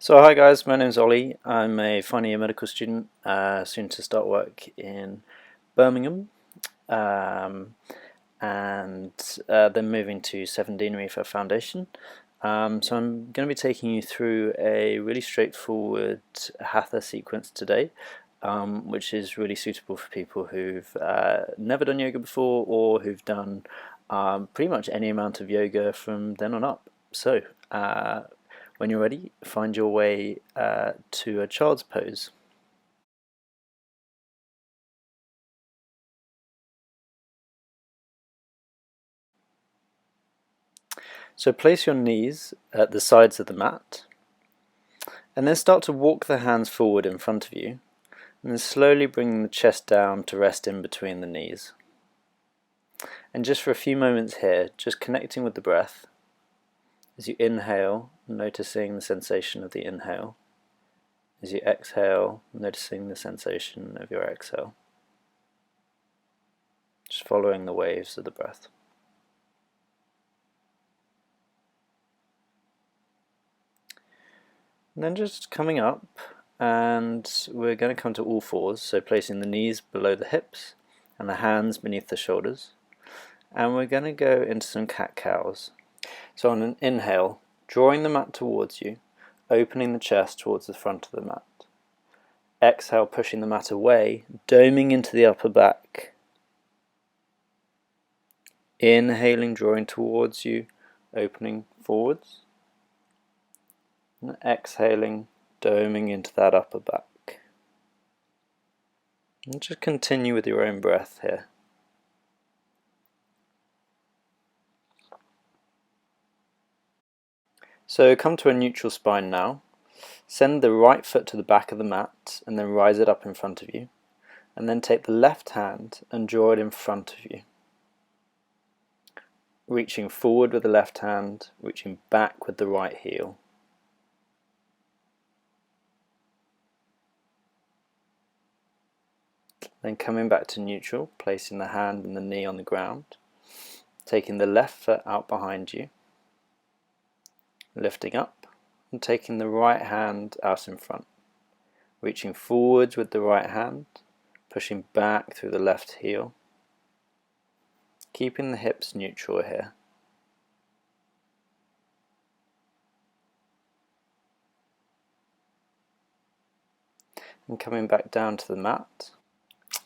So hi guys, my name is Ollie. I'm a final year medical student, soon to start work in Birmingham, um, and then moving to 7 Deanery for foundation. So I'm going to be taking you through a really straightforward Hatha sequence today, which is really suitable for people who've never done yoga before or who've done pretty much any amount of yoga from then on up. So when you're ready, find your way to a child's pose. So place your knees at the sides of the mat, and then start to walk the hands forward in front of you, and then slowly bring the chest down to rest in between the knees. And just for a few moments here, just connecting with the breath. As you inhale, noticing the sensation of the inhale. As you exhale, noticing the sensation of your exhale. Just following the waves of the breath. And then just coming up, and we're going to come to all fours, so placing the knees below the hips and the hands beneath the shoulders. And we're going to go into some cat-cows. So on an inhale, drawing the mat towards you, opening the chest towards the front of the mat. Exhale, pushing the mat away, doming into the upper back. Inhaling, drawing towards you, opening forwards. And exhaling, doming into that upper back. And just continue with your own breath here. So come to a neutral spine now. Send the right foot to the back of the mat and then rise it up in front of you. And then take the left hand and draw it in front of you. Reaching forward with the left hand, reaching back with the right heel. Then coming back to neutral, placing the hand and the knee on the ground. Taking the left foot out behind you. Lifting up and taking the right hand out in front. Reaching forwards with the right hand, pushing back through the left heel. Keeping the hips neutral here. And coming back down to the mat.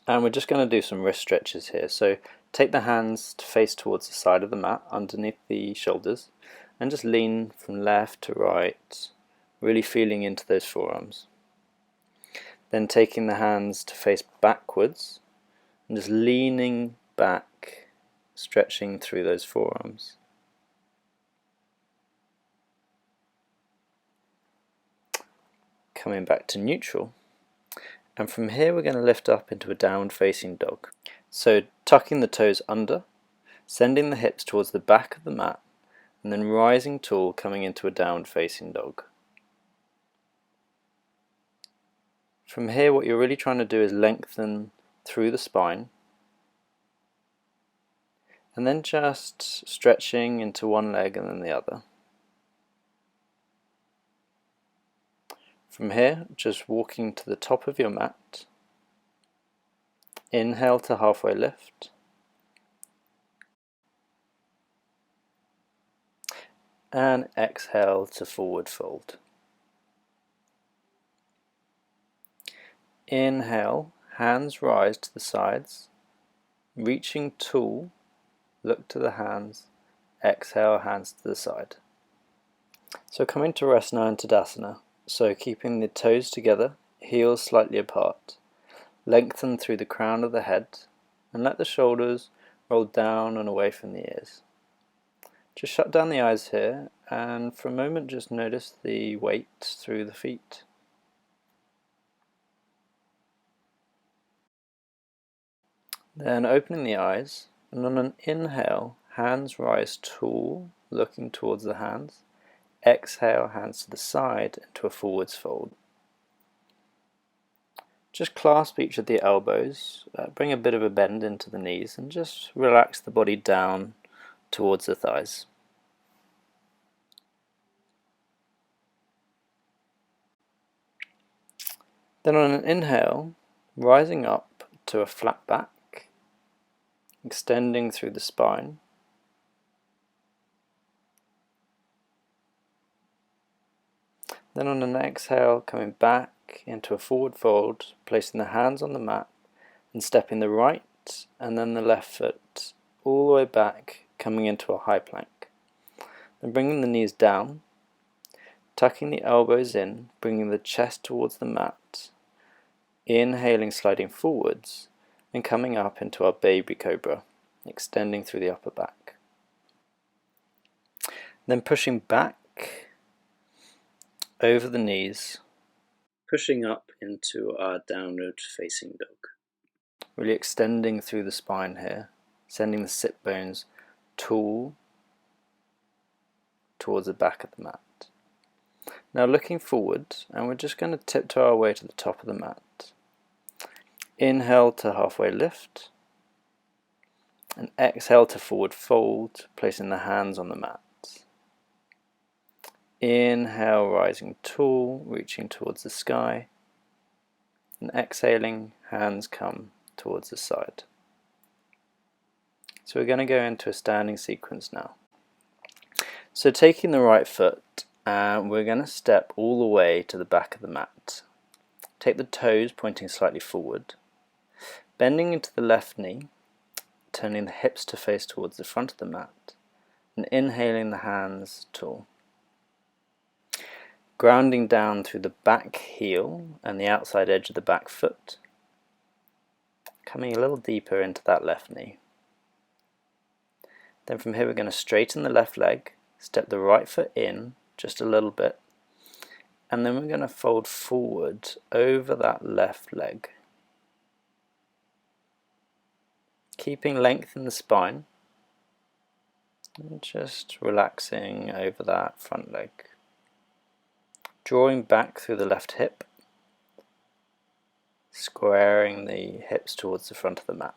And we're just going to do some wrist stretches here. So take the hands to face towards the side of the mat, underneath the shoulders, and just lean from left to right, really feeling into those forearms. Then taking the hands to face backwards, and just leaning back, stretching through those forearms. Coming back to neutral. And from here we're going to lift up into a downward facing dog. So tucking the toes under, sending the hips towards the back of the mat, and then rising tall, coming into a downward facing dog. From here what you're really trying to do is lengthen through the spine, and then just stretching into one leg and then the other. From here, just walking to the top of your mat. Inhale to halfway lift. And exhale to forward fold. Inhale, hands rise to the sides. Reaching tall, look to the hands. Exhale, hands to the side. So coming to rest now in Tadasana. So keeping the toes together, heels slightly apart. Lengthen through the crown of the head and let the shoulders roll down and away from the ears. Just shut down the eyes here and for a moment just notice the weight through the feet. Then opening the eyes, and on an inhale, hands rise tall, looking towards the hands. Exhale, hands to the side into a forwards fold. Just clasp each of the elbows, bring a bit of a bend into the knees, and just relax the body down towards the thighs. Then on an inhale, rising up to a flat back, extending through the spine. Then on an exhale, coming back into a forward fold, placing the hands on the mat and stepping the right and then the left foot all the way back, coming into a high plank. Then bringing the knees down, tucking the elbows in, bringing the chest towards the mat, inhaling, sliding forwards and coming up into our baby cobra, extending through the upper back. Then pushing back over the knees, pushing up into our downward facing dog. Really extending through the spine here, sending the sit bones tall towards the back of the mat. Now looking forward, and we're just going to tiptoe our way to the top of the mat. Inhale to halfway lift, and exhale to forward fold, placing the hands on the mat. Inhale, rising tall, reaching towards the sky, and exhaling, hands come towards the side. So we're going to go into a standing sequence now. So taking the right foot, we're going to step all the way to the back of the mat. Take the toes pointing slightly forward, bending into the left knee, turning the hips to face towards the front of the mat, and inhaling the hands tall. Grounding down through the back heel and the outside edge of the back foot, coming a little deeper into that left knee. Then from here we're going to straighten the left leg, step the right foot in just a little bit, and then we're going to fold forward over that left leg. Keeping length in the spine, and just relaxing over that front leg. Drawing back through the left hip, squaring the hips towards the front of the mat.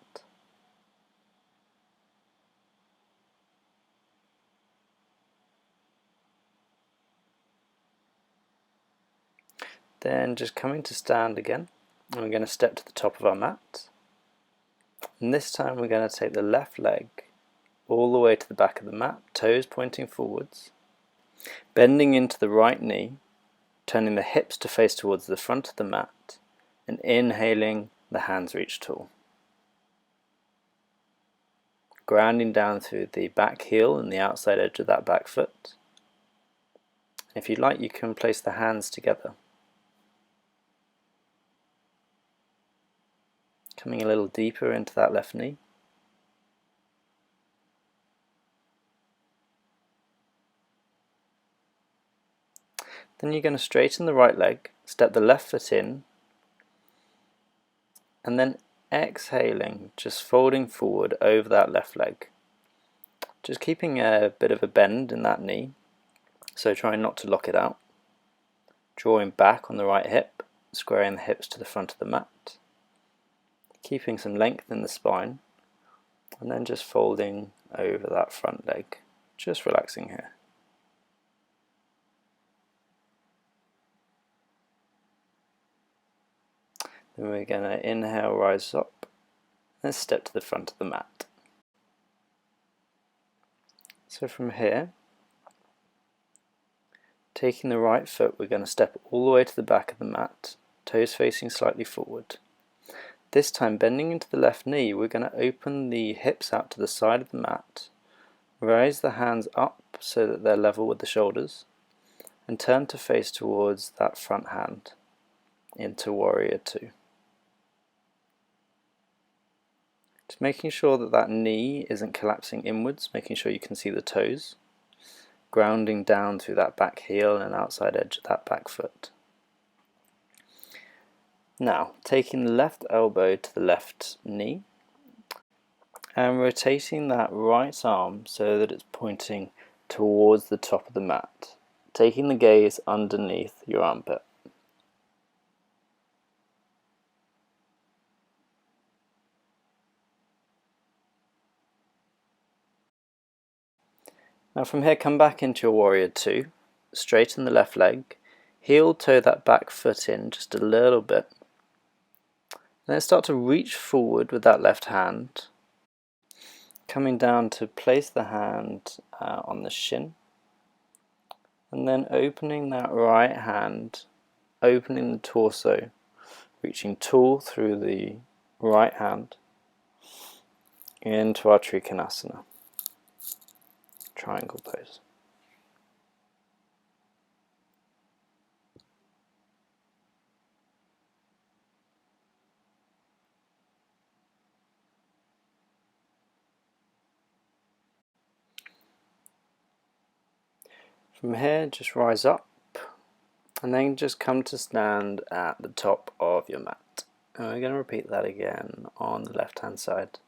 Then just coming to stand again, and we're going to step to the top of our mat. And this time we're going to take the left leg all the way to the back of the mat, toes pointing forwards, bending into the right knee, turning the hips to face towards the front of the mat, and inhaling, the hands reach tall. Grounding down through the back heel and the outside edge of that back foot. If you'd like, you can place the hands together. Coming a little deeper into that left knee. Then you're going to straighten the right leg, step the left foot in, and then exhaling, just folding forward over that left leg. Just keeping a bit of a bend in that knee, so trying not to lock it out. Drawing back on the right hip, squaring the hips to the front of the mat. Keeping some length in the spine, and then just folding over that front leg, just relaxing here. Then we're going to inhale, rise up, and step to the front of the mat. So from here, taking the right foot, we're going to step all the way to the back of the mat, toes facing slightly forward. This time, bending into the left knee, we're going to open the hips out to the side of the mat, raise the hands up so that they're level with the shoulders, and turn to face towards that front hand into Warrior Two. Just making sure that that knee isn't collapsing inwards, making sure you can see the toes, grounding down through that back heel and outside edge of that back foot. Now, taking the left elbow to the left knee and rotating that right arm so that it's pointing towards the top of the mat, taking the gaze underneath your armpit. Now from here, come back into your Warrior Two, straighten the left leg, heel toe that back foot in just a little bit, Then start to reach forward with that left hand, coming down to place the hand on the shin, and then opening that right hand, opening the torso, reaching tall through the right hand into our Trikonasana, triangle pose. From here, just rise up and then just come to stand at the top of your mat. And we're going to repeat that again on the left hand side.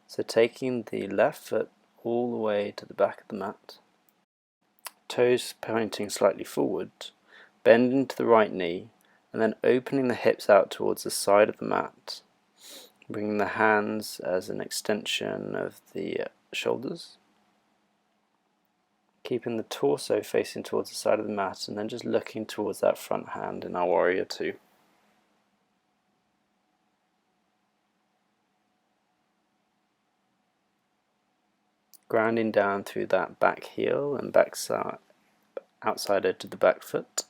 So taking the left foot all the way to the back of the mat, toes pointing slightly forward, bending to the right knee, and then opening the hips out towards the side of the mat, bringing the hands as an extension of the shoulders, keeping the torso facing towards the side of the mat, and then just looking towards that front hand in our warrior two. Grounding down through that back heel and back side, outside edge of the back foot.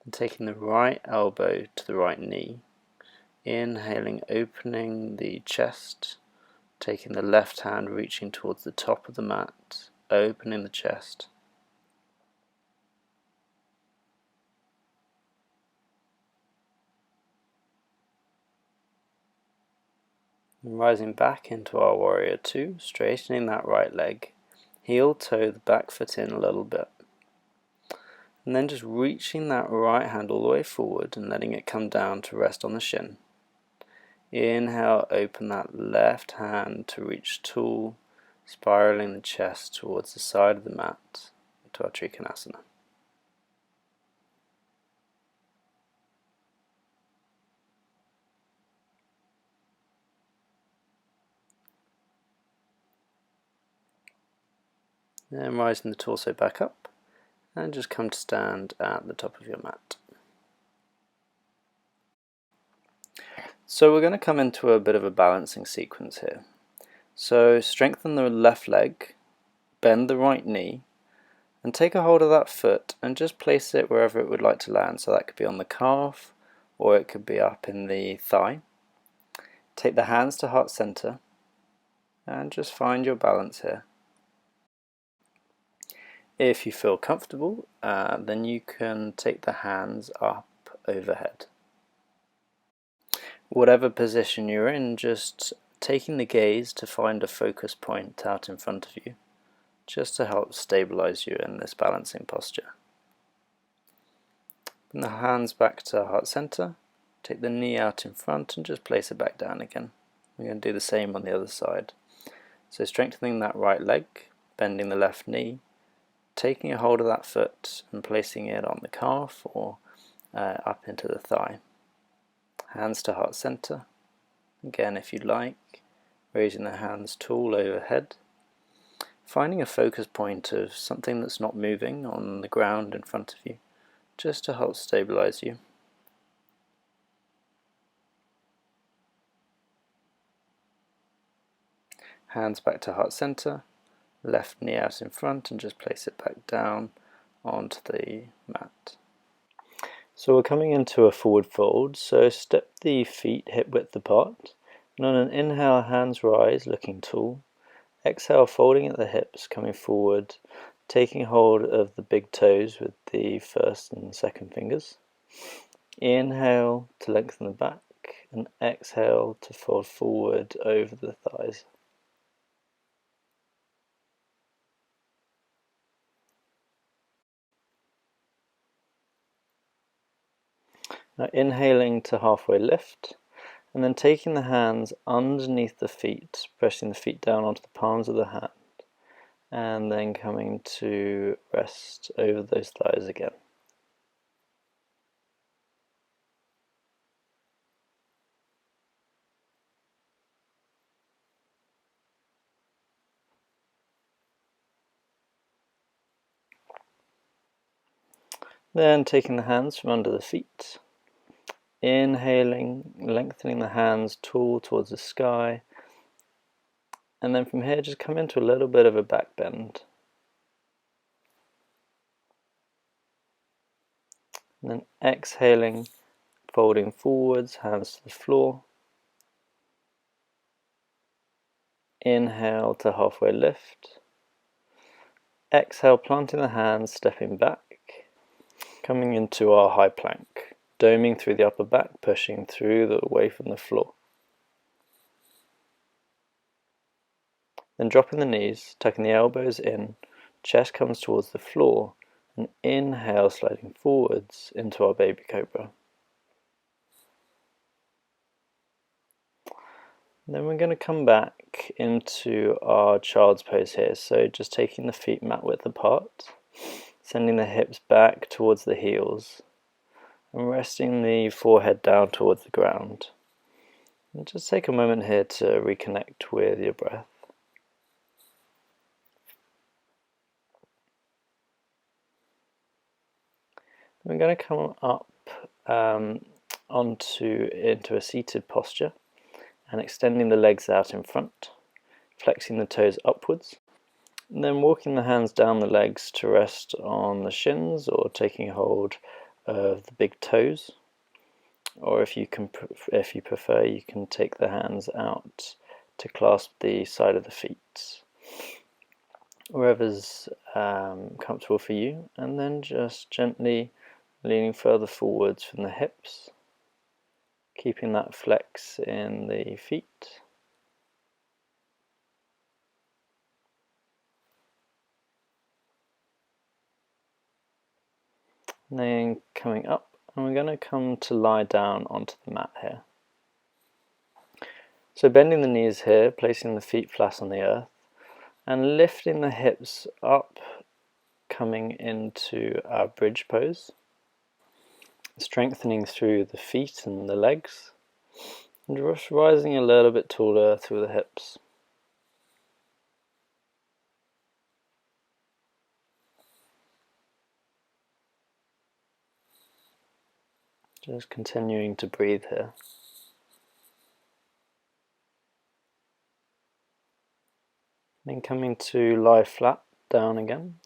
And taking the right elbow to the right knee. Inhaling, opening the chest. Taking the left hand, reaching towards the top of the mat, opening the chest. And rising back into our warrior two, straightening that right leg, heel toe the back foot in a little bit. And then just reaching that right hand all the way forward and letting it come down to rest on the shin. Inhale, open that left hand to reach tall, spiraling the chest towards the side of the mat to our Trikonasana. Then rising the torso back up and just come to stand at the top of your mat. So we're going to come into a bit of a balancing sequence here. So strengthen the left leg, bend the right knee, and take a hold of that foot and just place it wherever it would like to land. So that could be on the calf or it could be up in the thigh. Take the hands to heart center and just find your balance here. If you feel comfortable, then you can take the hands up overhead. Whatever position you're in, just taking the gaze to find a focus point out in front of you, just to help stabilize you in this balancing posture. Bring the hands back to heart center, take the knee out in front and just place it back down again. We're going to do the same on the other side. So strengthening that right leg, bending the left knee, taking a hold of that foot and placing it on the calf or up into the thigh. Hands to heart center. Again, if you like, raising the hands tall overhead. Finding a focus point of something that's not moving on the ground in front of you, just to help stabilize you. Hands back to heart center, left knee out in front and just place it back down onto the mat. So we're coming into a forward fold, so step the feet hip width apart, and on an inhale, hands rise, looking tall. Exhale, folding at the hips, coming forward, taking hold of the big toes with the first and second fingers. Inhale to lengthen the back, and exhale to fold forward over the thighs. Now inhaling to halfway lift, and then taking the hands underneath the feet, pressing the feet down onto the palms of the hand, and then coming to rest over those thighs again. Then taking the hands from under the feet, inhaling, lengthening the hands tall towards the sky, and then from here just come into a little bit of a back bend. And then exhaling, folding forwards, hands to the floor. Inhale to halfway lift. Exhale, planting the hands, stepping back. Coming into our high plank, doming through the upper back, pushing through the away from the floor. Then dropping the knees, tucking the elbows in, chest comes towards the floor, and inhale, sliding forwards into our baby cobra. Then we're going to come back into our child's pose here, so just taking the feet mat width apart, sending the hips back towards the heels, and resting the forehead down towards the ground. And just take a moment here to reconnect with your breath. We're going to come up into a seated posture and extending the legs out in front, flexing the toes upwards, and then walking the hands down the legs to rest on the shins or taking hold of the big toes. Or if you prefer, you can take the hands out to clasp the side of the feet, wherever's comfortable for you, and then just gently leaning further forwards from the hips, keeping that flex in the feet. And then coming up, and we're going to come to lie down onto the mat here. So bending the knees here, placing the feet flat on the earth, and lifting the hips up, coming into our bridge pose. Strengthening through the feet and the legs, and just rising a little bit taller through the hips. Just continuing to breathe here. Then coming to lie flat down again,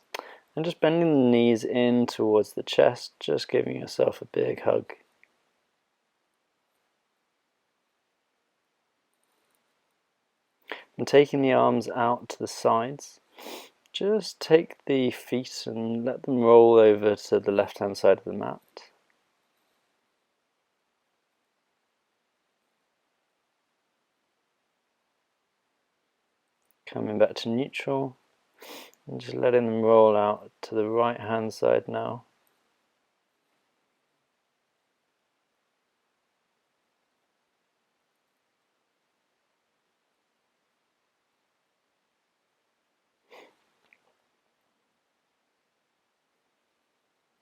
and just bending the knees in towards the chest, just giving yourself a big hug. And taking the arms out to the sides, just take the feet and let them roll over to the left hand side of the mat. Coming back to neutral, and just letting them roll out to the right hand side now.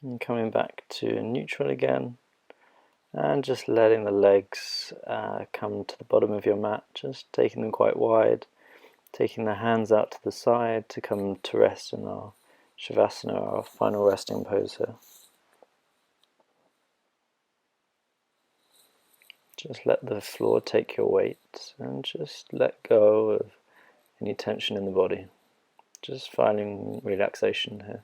And coming back to neutral again, and just letting the legs come to the bottom of your mat, just taking them quite wide, taking the hands out to the side to come to rest in our Shavasana, our final resting pose here. Just let the floor take your weight and just let go of any tension in the body. Just finding relaxation here.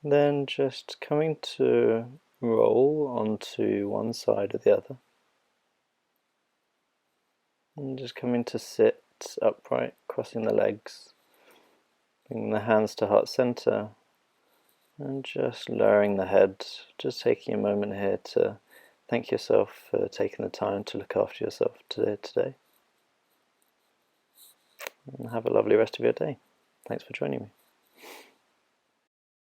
Then just coming to roll onto one side or the other. And just coming to sit upright, crossing the legs, bringing the hands to heart center, and just lowering the head, just taking a moment here to thank yourself for taking the time to look after yourself today. And have a lovely rest of your day. Thanks for joining me.